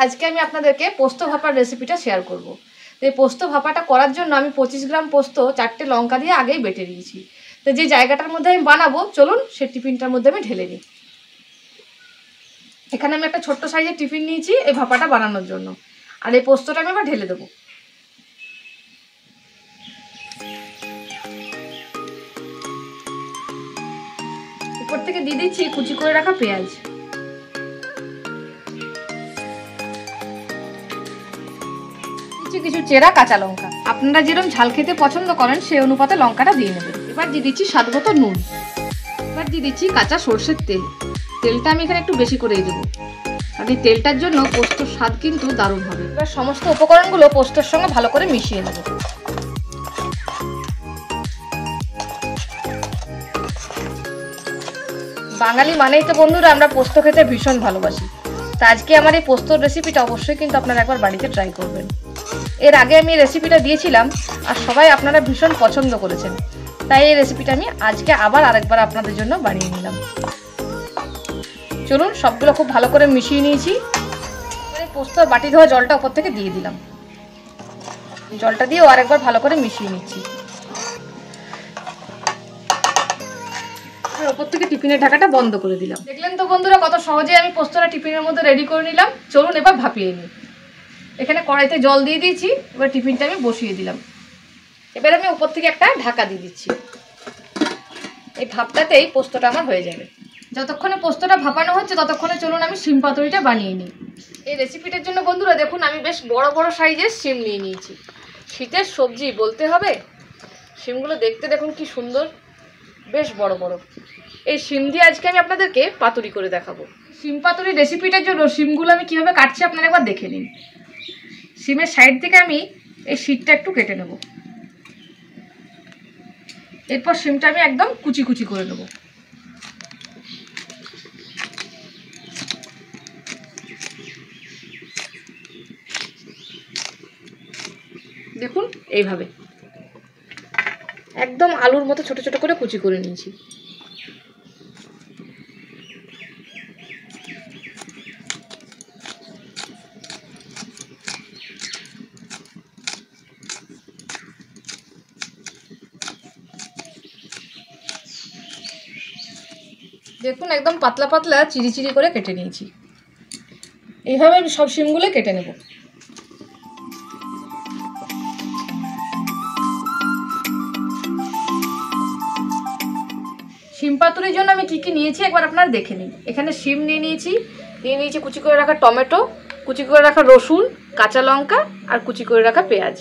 আজকে আমি আপনাদেরকে পোস্ত ভাপার রেসিপিটা শেয়ার করব। তো এই পোস্ত ভাপাটা করার জন্য আমি 25 গ্রাম পোস্ত 4টে লঙ্কা দিয়ে আগেই বেটে দিয়েছি। তো যে জায়গাটার মধ্যে আমি বানাবো, চলুন সেই টিফিনটার মধ্যে আমি ঢেলে নিই। এখানে আমি একটা ছোট্ট সাইজের টিফিন নিয়েছি এই ভাপাটা বানানোর জন্য, আর এই পোস্তটা আমি এবার ঢেলে দেবো। উপর থেকে দিয়ে দিচ্ছি কুচি করে রাখা পেঁয়াজ, কিছু চেরা কাঁচা লঙ্কা। আপনারা যেরকম ঝাল খেতে পছন্দ করেন সেই অনুপাতে লঙ্কাটা দিয়ে নেবেন। এবার দিয়ে দিচ্ছি স্বাদ মতো নুন। এবার দিয়ে দিচ্ছি কাঁচা সর্ষের তেল। তেলটা আমি এখানে একটু বেশি করেই দেবো, আর এই তেলটার জন্য পোস্তর স্বাদ কিন্তু দারুণ হবে। এবার সমস্ত উপকরণগুলো পোস্তর সঙ্গে ভালো করে মিশিয়ে নেব। বাঙালি মানেই তো বন্ধুরা আমরা পোস্ত খেতে ভীষণ ভালোবাসি। তা আজকে আমার এই পোস্তর রেসিপিটা অবশ্যই কিন্তু আপনারা একবার বাড়িতে ট্রাই করবেন। এর আগে আমি এই রেসিপিটা দিয়েছিলাম আর সবাই আপনারা ভীষণ পছন্দ করেছেন, তাই এই রেসিপিটা আমি আজকে আবার আরেকবার আপনাদের জন্য বানিয়ে নিলাম। চলুন সবগুলো খুব ভালো করে মিশিয়ে নিয়েছি। পোস্তর বাটি ধোয়া জলটা উপর থেকে দিয়ে দিলাম। জলটা দিয়েও আরেকবার ভালো করে মিশিয়ে নিচ্ছি। আর উপর থেকে টিফিনের ঢাকাটা বন্ধ করে দিলাম। দেখলেন তো বন্ধুরা কত সহজে আমি পোস্তটা টিফিনের মধ্যে রেডি করে নিলাম। চলুন এবার ভাপিয়ে নিই। এখানে কড়াইতে জল দিয়ে দিয়েছি, এবার টিফিনটা আমি বসিয়ে দিলাম। এবার আমি উপর থেকে একটা ঢাকা দিয়ে দিচ্ছি। এই ভাপটাতেই পোস্তটা আমার হয়ে যাবে। যতক্ষণে পোস্তটা ভাপানো হচ্ছে ততক্ষণে চলুন আমি শিম পাতুরিটা বানিয়ে নিই। এই রেসিপিটার জন্য বন্ধুরা দেখুন আমি বেশ বড় বড় সাইজের শিম নিয়ে নিয়েছি। শীতের সবজি বলতে হবে, শিমগুলো দেখতে দেখুন কি সুন্দর, বেশ বড় বড়। এই শিম দিয়ে আজকে আমি আপনাদেরকে পাতুরি করে দেখাবো। শিম পাতুরির রেসিপিটার জন্য শিমগুলো আমি কীভাবে কাটছি আপনারা একবার দেখে নিন। শিমের সাইড থেকে আমি এই শীটটা একটু কেটে নেব। এরপর শিমটা আমি একদম কুচি কুচি করে নেব। দেখুন এইভাবে একদম আলুর মতো ছোট ছোট করে কুচি করে নিয়েছি। দেখুন একদম পাতলা পাতলা চিরি চিরি করে কেটে নিয়েছি। এইভাবে আমি সব শিমগুলো কেটে নেব। শিম পাতুরির জন্য আমি কী কী নিয়েছি একবার আপনারা দেখে নিন। এখানে শিম নিয়ে নিয়েছি কুচি করে রাখা টমেটো, কুচি করে রাখা রসুন, কাঁচা লঙ্কা আর কুচি করে রাখা পেঁয়াজ।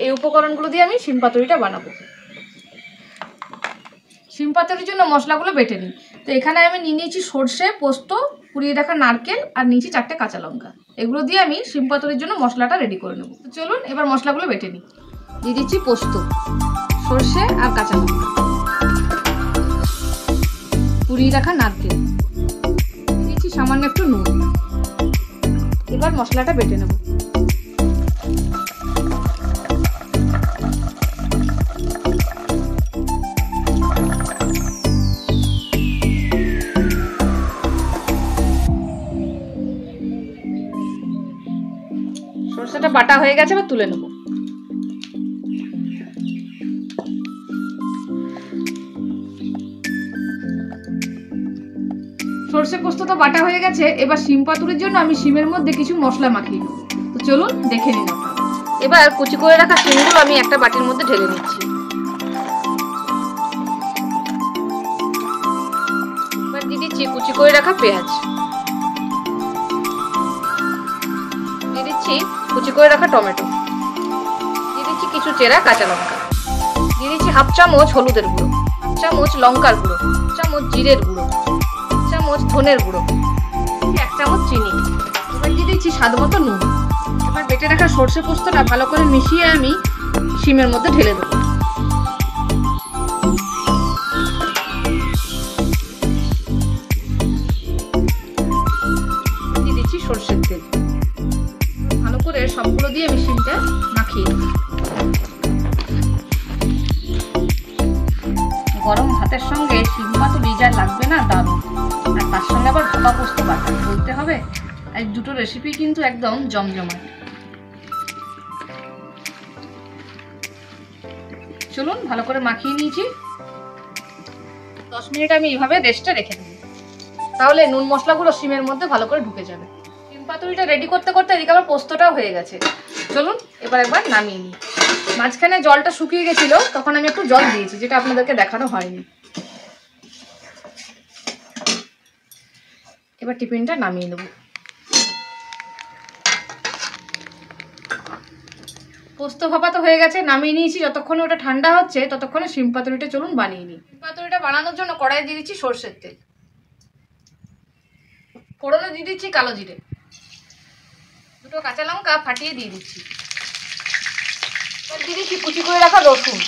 এই উপকরণগুলো দিয়ে আমি শিম পাতুরিটা বানাবো। শিম পাতুরির জন্য মশলাগুলো বেটে নিই। তো এখানে আমি নিয়ে নিয়েছি সর্ষে, পোস্ত, কুড়িয়ে রাখা নারকেল আর নিয়েছি 4টে কাঁচা লঙ্কা। এগুলো দিয়ে আমি শিম পাতুরির জন্য মশলাটা রেডি করে নেব। তো চলুন এবার মশলাগুলো বেটে নিই। দিয়ে দিচ্ছি পোস্ত, সর্ষে আর কাঁচা লঙ্কা, কুড়িয়ে রাখা নারকেল, দিচ্ছি সামান্য একটু নুন। এবার মশলাটা বেটে নেব। সরষেটা বাটা হয়ে গেছে, এবার তুলে নেব। সরষে পোস্ত তো বাটা হয়ে গেছে, এবার শিম পাতুরির জন্য আমি শিমের মধ্যে কিছু মশলা মাখিয়ে নেব। তো চলুন দেখে নিন আপনারা। এবার কুচি করে রাখা শিমগুলো আমি একটা বাটির মধ্যে ঢেলে নিচ্ছি। এবার দিয়ে দিচ্ছি কুচি করে রাখা পেঁয়াজ, দিয়ে দিচ্ছি কুচি করে রাখা টমেটো, দিয়ে দিচ্ছি কিছু চেরা কাঁচা লঙ্কা, দিয়ে দিচ্ছি হাফ চামচ হলুদের গুঁড়ো, হাফ চামচ লঙ্কার গুঁড়ো, হাফ চামচ জিরের গুঁড়ো, হাফ চামচ ধনের গুঁড়ো, 1 চামচ চিনি। এবার দিয়ে দিচ্ছি স্বাদ মতো নুন। এবার বেটে রাখা সর্ষে পোস্তটা ভালো করে মিশিয়ে আমি শিমের মধ্যে ঢেলে দেবো। দিয়ে দিচ্ছি সর্ষের তেল। ভালো করে সবগুলো দিয়ে আমি শিমটা মাখিয়ে নেব। গরম ভাতের সঙ্গে শিম পাতুরি যা লাগবে না, দারুণ। আর তার সঙ্গে আবার ভাপা পোস্ত বাটা বলতে হবে। আর দুটো রেসিপি কিন্তু একদম জমজমাট। চলুন ভালো করে মাখিয়ে নিয়েছি। 10 মিনিট আমি এইভাবে রেস্টে রেখে দেবো, তাহলে নুন মশলাগুলো শিমের মধ্যে ভালো করে ঢুকে যাবে। শিম পাতুরিটা রেডি করতে করতে এদিকে আমার পোস্তটাও হয়ে গেছে। চলুন এবার একবার নামিয়ে নিই। মাঝখানে জলটা শুকিয়ে গেছিল, তখন আমি একটু জল দিয়েছি, যেটা আপনাদেরকে দেখানো হয়নি। এবার টিফিনটা নামিয়ে নেব। পোস্ত ভাপা তো হয়ে গেছে, নামিয়ে নিয়েছি। যতক্ষণে ওটা ঠান্ডা হচ্ছে ততক্ষণে শিম পাতুরিটা চলুন বানিয়ে নিই। শিম পাতুরিটা বানানোর জন্য কড়াইয়ে দিয়ে দিচ্ছি সরষের তেল, ফোড়নে দিয়ে দিচ্ছি কালো জিরে, দুটো কাঁচা লঙ্কা ফাটিয়ে দিয়ে দিচ্ছি। এবার দিয়ে দিচ্ছি কুচি করে রাখা রসুন।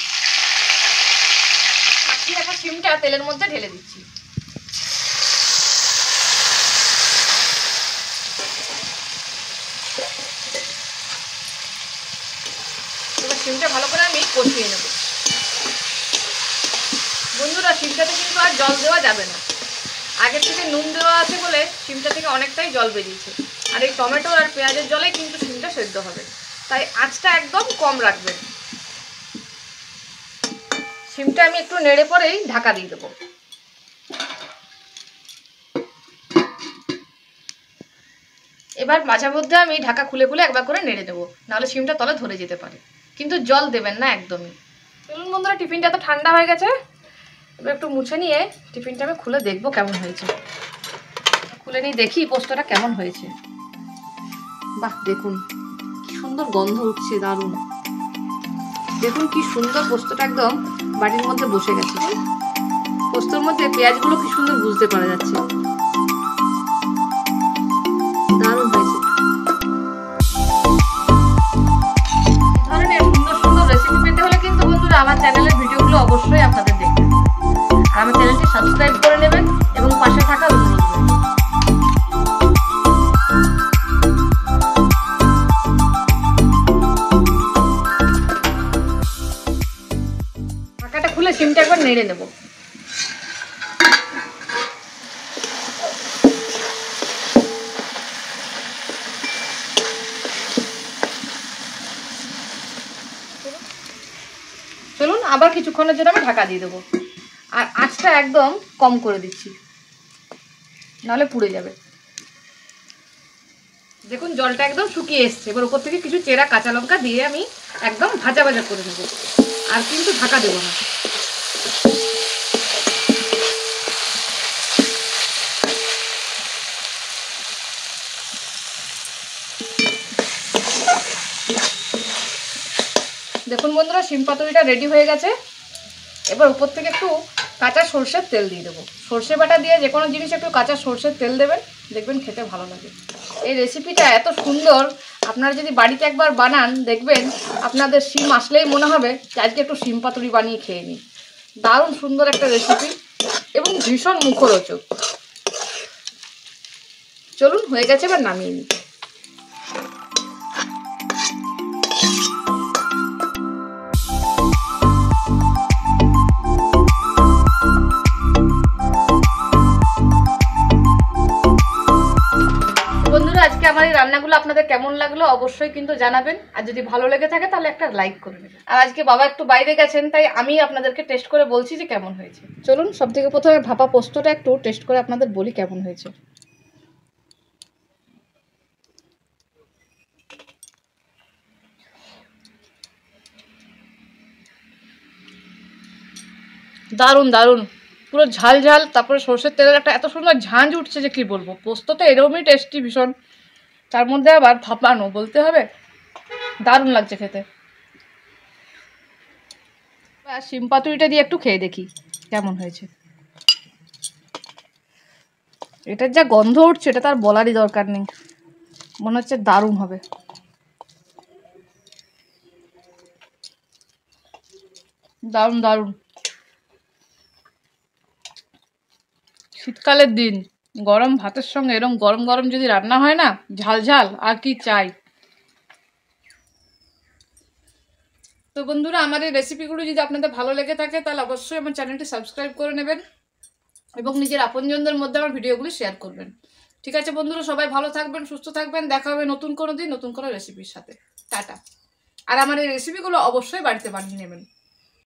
মাখিয়ে রাখা শিমটা তেলের মধ্যে ঢেলে দিচ্ছি। এবার শিমটা ভালো করে আমি কষিয়ে নেব। বন্ধুরা, শিমটাতে কিন্তু আর জল দেওয়া যাবে না। আগের থেকে নুন দেওয়া আছে বলে শিমটা থেকে অনেকটাই জল বেরিয়েছে। আর এই টমেটো আর পেঁয়াজের জলে কিন্তু শিমটা সেদ্ধ হবে, তাই আঁচটা একদম কম রাখবেন। শিমটা আমি একটু নেড়ে পরেই ঢাকা দিয়ে দেবো। এবার মাঝে মধ্যে আমি ঢাকা খুলে খুলে একবার করে নেড়ে দেবো, নাহলে শিমটা তলে ধরে যেতে পারে। কিন্তু জল দেবেন না একদমই। চলুন বন্ধুরা, টিফিনটা তো ঠান্ডা হয়ে গেছে। এবার একটু মুছে নিয়ে টিফিনটা আমি খুলে দেখবো কেমন হয়েছে। খুলে নিয়ে দেখি পোস্তটা কেমন হয়েছে। বাহ, দেখুন কি সুন্দর গন্ধ উঠছে, দারুণ। দেখুন কি সুন্দর পোস্তটা একদম বাটির মধ্যে বসে গেছে। পোস্তর মধ্যে পেঁয়াজগুলো কি সুন্দর বুঝতে পারা যাচ্ছে, দারুণ হয়েছে। ধরনের সুন্দর সুন্দর রেসিপি পেতে হলে কিন্তু বন্ধুরা আমার চ্যানেলের ভিডিওগুলো অবশ্যই আপনাদের দেখতে হবে। আর আমার চ্যানেলটি সাবস্ক্রাইব করে নেবেন এবং পাশে থাকা অনুরোধ করবেন। ঢাকাটা খুলে শিমটা একবার নেড়ে নেব। চলুন আবার কিছুক্ষণের জন্য আমি ঢাকা দিয়ে দেবো। আর আঁচটা একদম কম করে দিচ্ছি, নাহলে পুড়ে যাবে। দেখুন জলটা একদম শুকিয়ে এসছে। এবার উপর থেকে কিছু চেরা কাঁচা লঙ্কা দিয়ে আমি একদম ভাজা ভাজা করে নেব, আর কিন্তু ঢাকা দেবো না। দেখুন বন্ধুরা, শিম পাতুরিটা রেডি হয়ে গেছে। এবার উপর থেকে একটু কাঁচা সর্ষের তেল দিয়ে দেবো। সর্ষে বাটা দিয়ে যে কোনো জিনিস একটু কাঁচা সর্ষের তেল দেবেন, দেখবেন খেতে ভালো লাগে। এই রেসিপিটা এত সুন্দর, আপনারা যদি বাড়িতে একবার বানান দেখবেন আপনাদের শিম আসলেই মনে হবে যে আজকে একটু শিম পাতুরি বানিয়ে খেয়ে নিই। দারুণ সুন্দর একটা রেসিপি এবং ভীষণ মুখরোচক। চলুন হয়ে গেছে, এবার নামিয়ে নিই। বন্ধুরা, আজকে আমার এই রান্নাগুলো আপনাদের কেমন লাগলো অবশ্যই কিন্তু জানাবেন। আর যদি ভালো লেগে থাকে তাহলে একটা লাইক করে দেবেন। আর আজকে বাবা একটু বাইরে গেছেন, তাই আমি আপনাদেরকে টেস্ট করে বলছি যে কেমন হয়েছে। চলুন সব থেকে প্রথমে ভাপা পোস্তটা একটু টেস্ট করে আপনাদের বলি কেমন হয়েছে। দারুণ দারুণ, পুরো ঝাল ঝাল, তারপরে সর্ষের তেলের একটা এত সুন্দর ঝাঁঝ উঠছে যে কি বলবো। পোস্ত তো এরকমই টেস্টি ভীষণ, তার মধ্যে আবার ভাপানো বলতে হবে, দারুণ লাগছে খেতে। শিম পাতুরিটা দিয়ে একটু খেয়ে দেখি কেমন হয়েছে। এটার যা গন্ধ উঠছে এটা তার বলারই দরকার নেই, মনে হচ্ছে দারুণ হবে। দারুণ দারুণ। শীতকালের দিন গরম ভাতের সঙ্গে এরকম গরম গরম যদি রান্না হয় না, ঝাল ঝাল, আর কি চাই। তো বন্ধুরা, আমার এই রেসিপিগুলো যদি আপনাদের ভালো লেগে থাকে তাহলে অবশ্যই আমার চ্যানেলটি সাবস্ক্রাইব করে নেবেন এবং নিজের আপনজনদের মধ্যে আমার ভিডিওগুলি শেয়ার করবেন। ঠিক আছে বন্ধুরা, সবাই ভালো থাকবেন, সুস্থ থাকবেন। দেখা হবে নতুন কোনো দিন নতুন কোনো রেসিপির সাথে। টাটা। আর আমার এই রেসিপিগুলো অবশ্যই বাড়িতে বানিয়ে নেবেন।